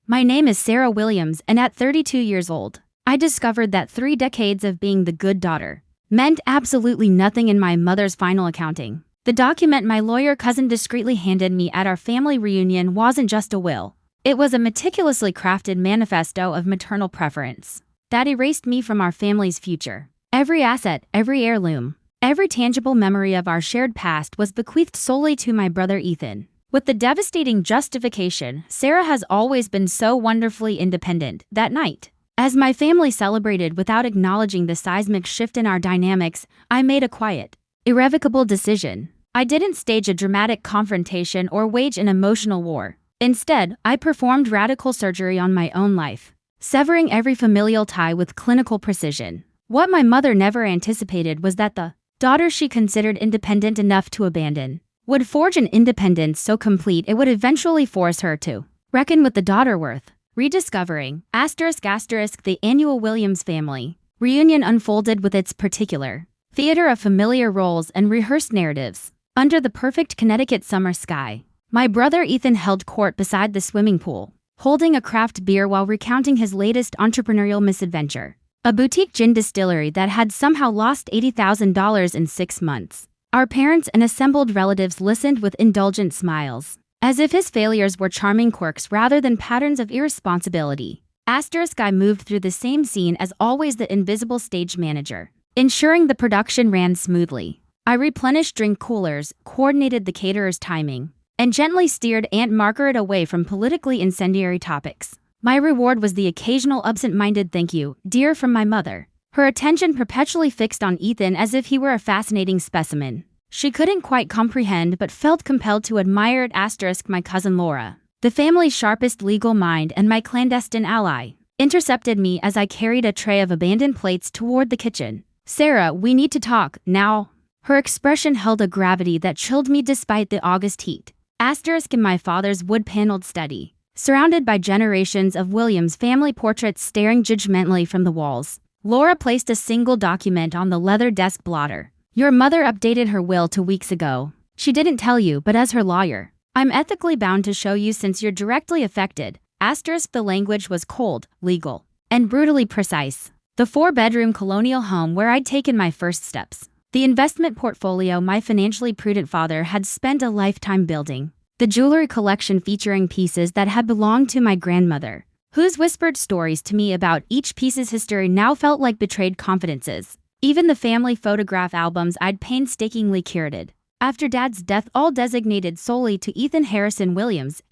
My name is Sarah Williams, and at 32 years old, I discovered that 3 decades of being the good daughter meant absolutely nothing in my mother's final accounting. The document my lawyer cousin discreetly handed me at our family reunion wasn't just a will. It was a meticulously crafted manifesto of maternal preference that erased me from our family's future. Every asset, every heirloom, every tangible memory of our shared past was bequeathed solely to my brother Ethan. With the devastating justification, Sarah has always been so wonderfully independent. That night, as my family celebrated without acknowledging the seismic shift in our dynamics, I made a quiet, irrevocable decision. I didn't stage a dramatic confrontation or wage an emotional war. Instead, I performed radical surgery on my own life, severing every familial tie with clinical precision. What my mother never anticipated was that the daughter she considered independent enough to abandon would forge an independence so complete it would eventually force her to reckon with the daughter worth rediscovering. The annual Williams family reunion unfolded with its particular theater of familiar roles and rehearsed narratives. Under the perfect Connecticut summer sky, my brother Ethan held court beside the swimming pool, holding a craft beer while recounting his latest entrepreneurial misadventure, a boutique gin distillery that had somehow lost $80,000 in 6 months. Our parents and assembled relatives listened with indulgent smiles, as if his failures were charming quirks rather than patterns of irresponsibility. I moved through the same scene as always, the invisible stage manager, ensuring the production ran smoothly. I replenished drink coolers, coordinated the caterer's timing, and gently steered Aunt Margaret away from politically incendiary topics. My reward was the occasional absent-minded "thank you, dear" from my mother, her attention perpetually fixed on Ethan as if he were a fascinating specimen she couldn't quite comprehend but felt compelled to admire it. My cousin Laura, the family's sharpest legal mind and my clandestine ally, intercepted me as I carried a tray of abandoned plates toward the kitchen. "Sarah, we need to talk now." Her expression held a gravity that chilled me despite the August heat. In my father's wood-paneled study, surrounded by generations of Williams family portraits staring judgmentally from the walls, Laura placed a single document on the leather desk blotter. "Your mother updated her will 2 weeks ago. She didn't tell you, but as her lawyer, I'm ethically bound to show you since you're directly affected." The language was cold, legal, and brutally precise. The 4-bedroom colonial home where I'd taken my first steps, the investment portfolio my financially prudent father had spent a lifetime building, the jewelry collection featuring pieces that had belonged to my grandmother, whose whispered stories to me about each piece's history now felt like betrayed confidences. Even the family photograph albums I'd painstakingly curated after Dad's death, all designated solely to Ethan Harrison Williams,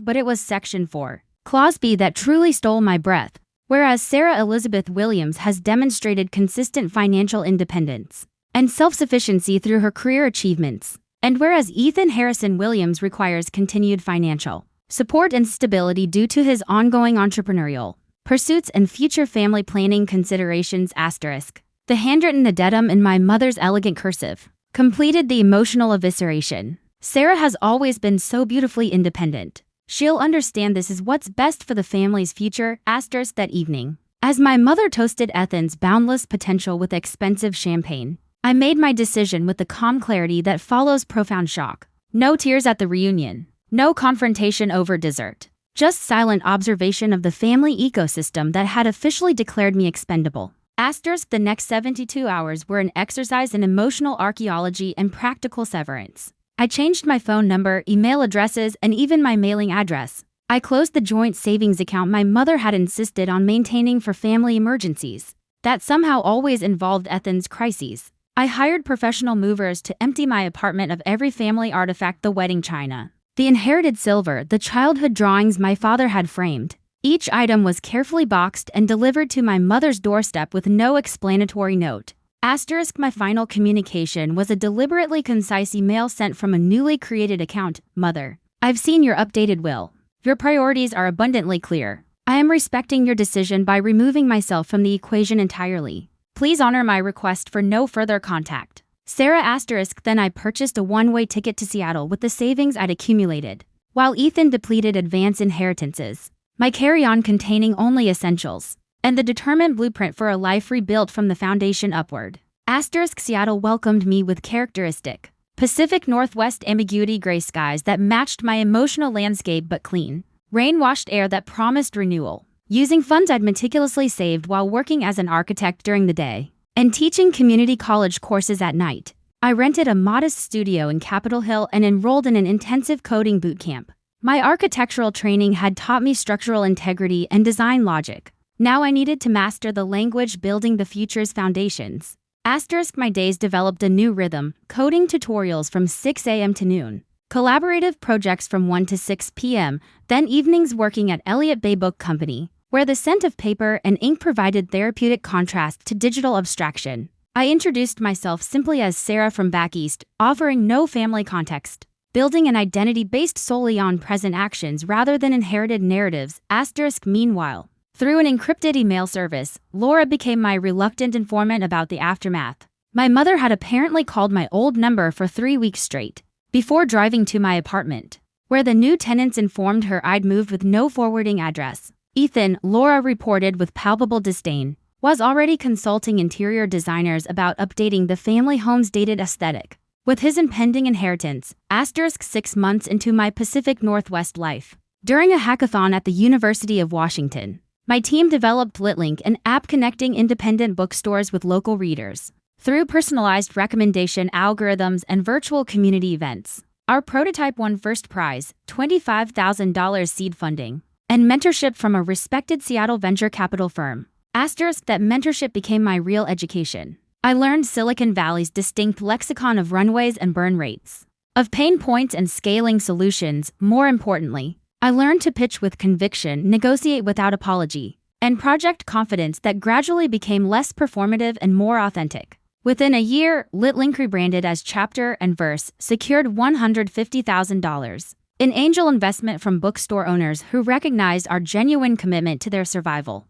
but it was Section 4, Clause B that truly stole my breath. Whereas Sarah Elizabeth Williams has demonstrated consistent financial independence and self-sufficiency through her career achievements, and whereas Ethan Harrison Williams requires continued financial support and stability due to his ongoing entrepreneurial pursuits and future family planning considerations, the handwritten addendum in my mother's elegant cursive completed the emotional evisceration. Sarah has always been so beautifully independent. She'll understand this is what's best for the family's future. That evening, as my mother toasted Ethan's boundless potential with expensive champagne, I made my decision with the calm clarity that follows profound shock. No tears at the reunion. No confrontation over dessert. Just silent observation of the family ecosystem that had officially declared me expendable. The next 72 hours were an exercise in emotional archaeology and practical severance. I changed my phone number, email addresses, and even my mailing address. I closed the joint savings account my mother had insisted on maintaining for family emergencies that somehow always involved Ethan's crises. I hired professional movers to empty my apartment of every family artifact: the wedding china, the inherited silver, the childhood drawings my father had framed. Each item was carefully boxed and delivered to my mother's doorstep with no explanatory note. My final communication was a deliberately concise email sent from a newly created account. "Mother, I've seen your updated will. Your priorities are abundantly clear. I am respecting your decision by removing myself from the equation entirely. Please honor my request for no further contact. Sarah." Then I purchased a one-way ticket to Seattle with the savings I'd accumulated, while Ethan depleted advance inheritances, my carry-on containing only essentials, and the determined blueprint for a life rebuilt from the foundation upward. Seattle welcomed me with characteristic Pacific Northwest ambiguity: gray skies that matched my emotional landscape but clean, rain-washed air that promised renewal. Using funds I'd meticulously saved while working as an architect during the day and teaching community college courses at night, I rented a modest studio in Capitol Hill and enrolled in an intensive coding boot camp. My architectural training had taught me structural integrity and design logic. Now I needed to master the language building the future's foundations. My days developed a new rhythm, coding tutorials from 6 a.m. to noon, collaborative projects from 1 to 6 p.m., then evenings working at Elliott Bay Book Company, where the scent of paper and ink provided therapeutic contrast to digital abstraction. I introduced myself simply as Sarah from back east, offering no family context, building an identity based solely on present actions rather than inherited narratives. Meanwhile, through an encrypted email service, Laura became my reluctant informant about the aftermath. My mother had apparently called my old number for 3 weeks straight, before driving to my apartment, where the new tenants informed her I'd moved with no forwarding address. Ethan, Laura reported with palpable disdain, was already consulting interior designers about updating the family home's dated aesthetic. With his impending inheritance, 6 months into my Pacific Northwest life, during a hackathon at the University of Washington, my team developed LitLink, an app connecting independent bookstores with local readers. Through personalized recommendation algorithms and virtual community events, our prototype won first prize, $25,000 seed funding, and mentorship from a respected Seattle venture capital firm. That mentorship became my real education. I learned Silicon Valley's distinct lexicon of runways and burn rates, of pain points and scaling solutions. More importantly, I learned to pitch with conviction, negotiate without apology, and project confidence that gradually became less performative and more authentic. Within a year, LitLink, rebranded as Chapter and Verse, secured $150,000 in angel investment from bookstore owners who recognized our genuine commitment to their survival.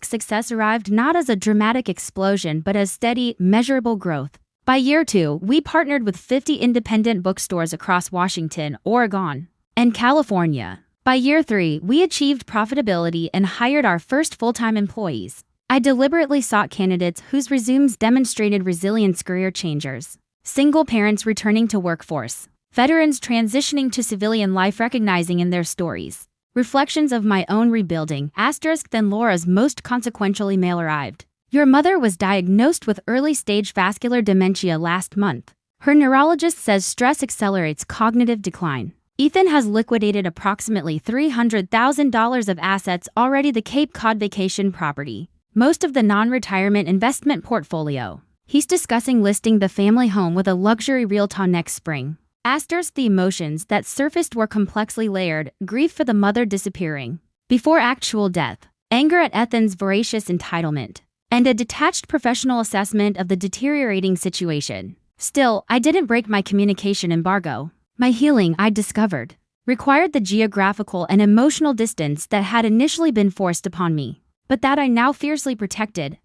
Success arrived not as a dramatic explosion but as steady, measurable growth. By year 2, we partnered with 50 independent bookstores across Washington, Oregon, and California. By year 3, we achieved profitability and hired our first full-time employees. I deliberately sought candidates whose resumes demonstrated resilience, career changers, single parents returning to workforce, veterans transitioning to civilian life, recognizing in their stories reflections of my own rebuilding. Then Laura's most consequential email arrived. Your mother was diagnosed with early-stage vascular dementia last month. Her neurologist says stress accelerates cognitive decline. Ethan has liquidated approximately $300,000 of assets already, the Cape Cod vacation property, most of the non-retirement investment portfolio. He's discussing listing the family home with a luxury realtor next spring. The emotions that surfaced were complexly layered: grief for the mother disappearing before actual death, anger at Ethan's voracious entitlement, and a detached professional assessment of the deteriorating situation. Still, I didn't break my communication embargo. My healing, I discovered, required the geographical and emotional distance that had initially been forced upon me, but that I now fiercely protected.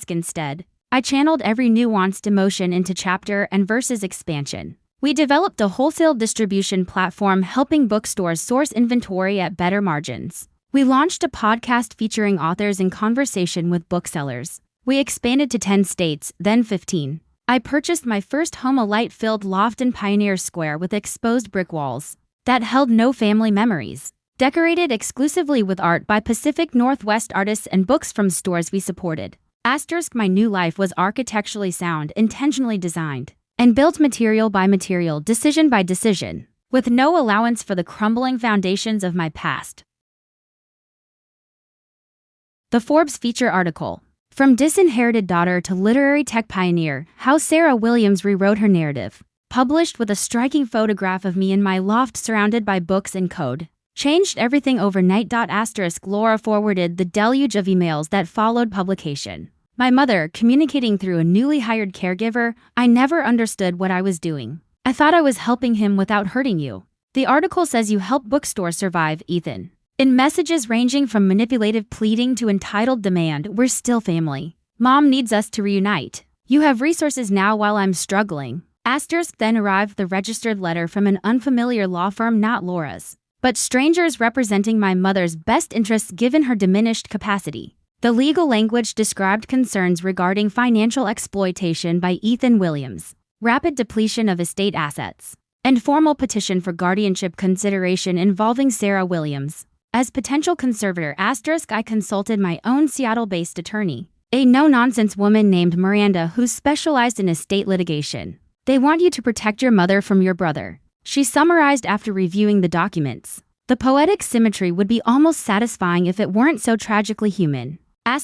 Instead, I channeled every nuanced emotion into Chapter and Verse's expansion. We developed a wholesale distribution platform helping bookstores source inventory at better margins. We launched a podcast featuring authors in conversation with booksellers. We expanded to 10 states, then 15. I purchased my first home, a light-filled loft in Pioneer Square with exposed brick walls that held no family memories, decorated exclusively with art by Pacific Northwest artists and books from stores we supported. My new life was architecturally sound, intentionally designed, and built material by material, decision by decision, with no allowance for the crumbling foundations of my past. The Forbes feature article, From Disinherited Daughter to Literary Tech Pioneer, How Sarah Williams Rewrote Her Narrative, published with a striking photograph of me in my loft surrounded by books and code, changed everything overnight. Laura forwarded the deluge of emails that followed publication. My mother, communicating through a newly hired caregiver. I never understood what I was doing. I thought I was helping him without hurting you. The article says you help bookstores survive, Ethan. In messages ranging from manipulative pleading to entitled demand, we're still family. Mom needs us to reunite. You have resources now while I'm struggling. Then arrived the registered letter from an unfamiliar law firm, not Laura's, but strangers representing my mother's best interests given her diminished capacity. The legal language described concerns regarding financial exploitation by Ethan Williams, rapid depletion of estate assets, and formal petition for guardianship consideration involving Sarah Williams. As potential conservator, I consulted my own Seattle-based attorney, a no-nonsense woman named Miranda who specialized in estate litigation. They want you to protect your mother from your brother, she summarized after reviewing the documents. The poetic symmetry would be almost satisfying if it weren't so tragically human. I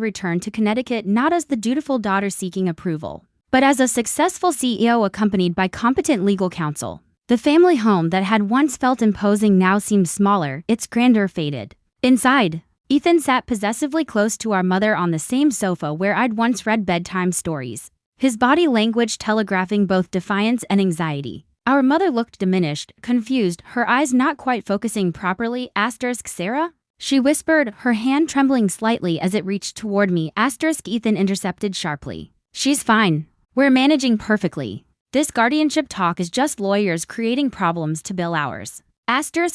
returned to Connecticut not as the dutiful daughter seeking approval, but as a successful CEO accompanied by competent legal counsel. The family home that had once felt imposing now seemed smaller, its grandeur faded. Inside, Ethan sat possessively close to our mother on the same sofa where I'd once read bedtime stories, his body language telegraphing both defiance and anxiety. Our mother looked diminished, confused, her eyes not quite focusing properly. Sarah? She whispered, her hand trembling slightly as it reached toward me. Ethan intercepted sharply. She's fine. We're managing perfectly. This guardianship talk is just lawyers creating problems to bill hours.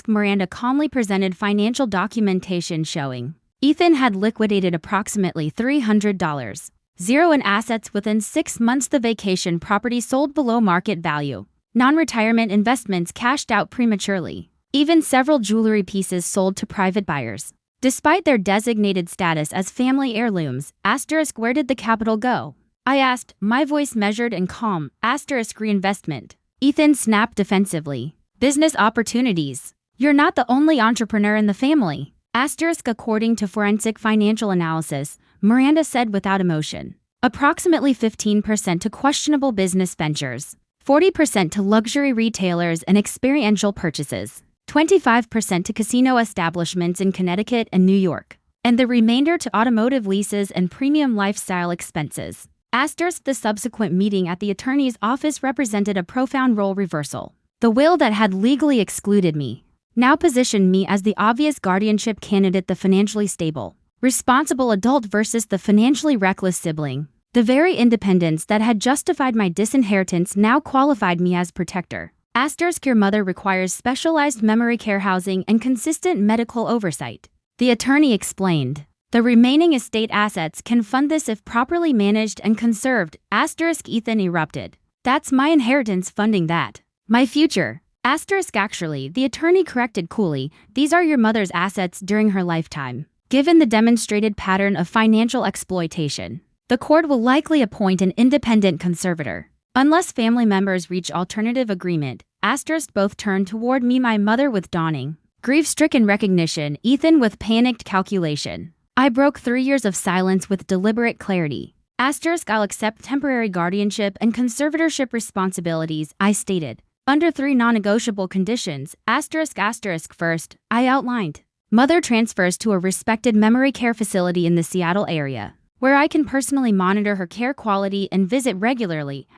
Miranda calmly presented financial documentation showing Ethan had liquidated approximately $300. Zero in assets within 6 months. The vacation property sold below market value. Non-retirement investments cashed out prematurely. Even several jewelry pieces sold to private buyers. Despite their designated status as family heirlooms, where did the capital go? I asked, my voice measured and calm. Reinvestment. Ethan snapped defensively. Business opportunities. You're not the only entrepreneur in the family. According to forensic financial analysis, Miranda said without emotion. Approximately 15% to questionable business ventures. 40% to luxury retailers and experiential purchases, 25% to casino establishments in Connecticut and New York, and the remainder to automotive leases and premium lifestyle expenses. The subsequent meeting at the attorney's office represented a profound role reversal. The will that had legally excluded me now positioned me as the obvious guardianship candidate, the financially stable, responsible adult versus the financially reckless sibling. The very independence that had justified my disinheritance now qualified me as protector. Your mother requires specialized memory care housing and consistent medical oversight. The attorney explained. The remaining estate assets can fund this if properly managed and conserved. Ethan erupted. That's my inheritance funding that. My future. Actually, the attorney corrected coolly, these are your mother's assets during her lifetime. Given the demonstrated pattern of financial exploitation, the court will likely appoint an independent conservator. Unless family members reach alternative agreement. Both turned toward me, my mother with dawning, grief-stricken recognition, Ethan with panicked calculation. I broke 3 years of silence with deliberate clarity. I'll accept temporary guardianship and conservatorship responsibilities, I stated. Under 3 non-negotiable conditions. First, I outlined. Mother transfers to a respected memory care facility in the Seattle area, where I can personally monitor her care quality and visit regularly.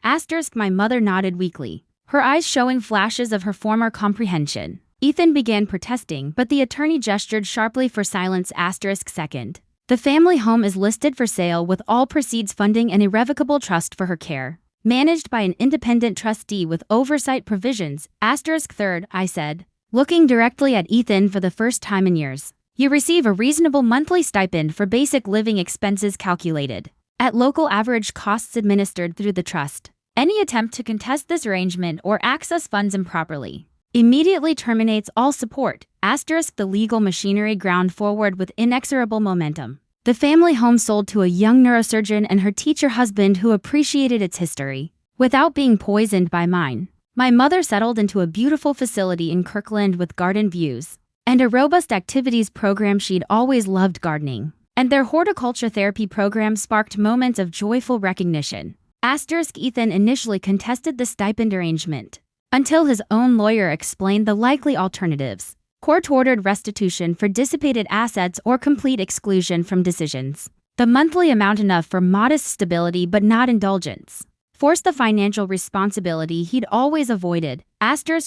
My mother nodded weakly, her eyes showing flashes of her former comprehension. Ethan began protesting, but the attorney gestured sharply for silence. Second, the family home is listed for sale with all proceeds funding an irrevocable trust for her care, managed by an independent trustee with oversight provisions. Third, I said, looking directly at Ethan for the first time in years. You receive a reasonable monthly stipend for basic living expenses calculated at local average costs administered through the trust. Any attempt to contest this arrangement or access funds improperly immediately terminates all support. The legal machinery ground forward with inexorable momentum. The family home sold to a young neurosurgeon and her teacher husband who appreciated its history without being poisoned by mine. My mother settled into a beautiful facility in Kirkland with garden views and a robust activities program. She'd always loved gardening, and their horticulture therapy program sparked moments of joyful recognition. Ethan initially contested the stipend arrangement, until his own lawyer explained the likely alternatives. Court-ordered restitution for dissipated assets or complete exclusion from decisions. The monthly amount enough for modest stability but not indulgence. Forced the financial responsibility he'd always avoided.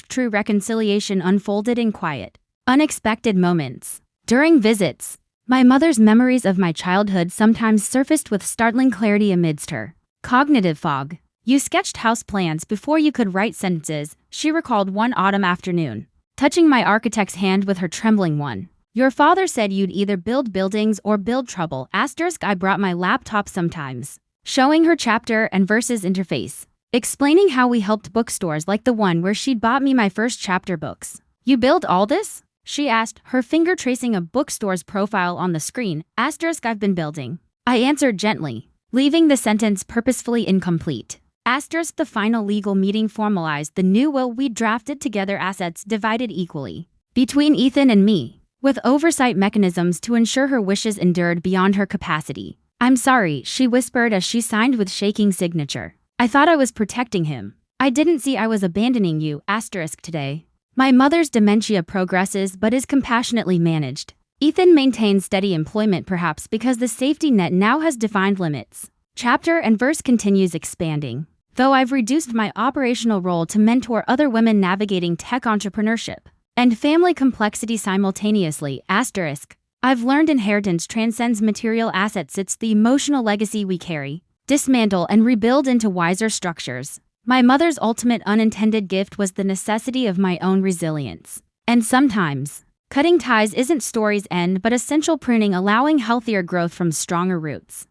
True reconciliation unfolded in quiet, unexpected moments. During visits, my mother's memories of my childhood sometimes surfaced with startling clarity amidst her cognitive fog. You sketched house plans before you could write sentences, she recalled one autumn afternoon, touching my architect's hand with her trembling one. Your father said you'd either build buildings or build trouble. I brought my laptop sometimes, showing her chapter and verses interface, explaining how we helped bookstores like the one where she'd bought me my first chapter books. You build all this? she asked, her finger tracing a bookstore's profile on the screen. Asterisk I've been building. I answered gently, leaving the sentence purposefully incomplete. Asterisk the final legal meeting formalized the new will we drafted together, assets divided equally between Ethan and me, with oversight mechanisms to ensure her wishes endured beyond her capacity. I'm sorry, she whispered as she signed with shaking signature. I thought I was protecting him. I didn't see I was abandoning you. Asterisk today. My mother's dementia progresses but is compassionately managed. Ethan maintains steady employment, perhaps because the safety net now has defined limits. Chapter and verse continues expanding. Though I've reduced my operational role to mentor other women navigating tech entrepreneurship and family complexity simultaneously, asterisk, I've learned inheritance transcends material assets. It's the emotional legacy we carry, dismantle, and rebuild into wiser structures. My mother's ultimate unintended gift was the necessity of my own resilience. And sometimes, cutting ties isn't story's end but essential pruning, allowing healthier growth from stronger roots.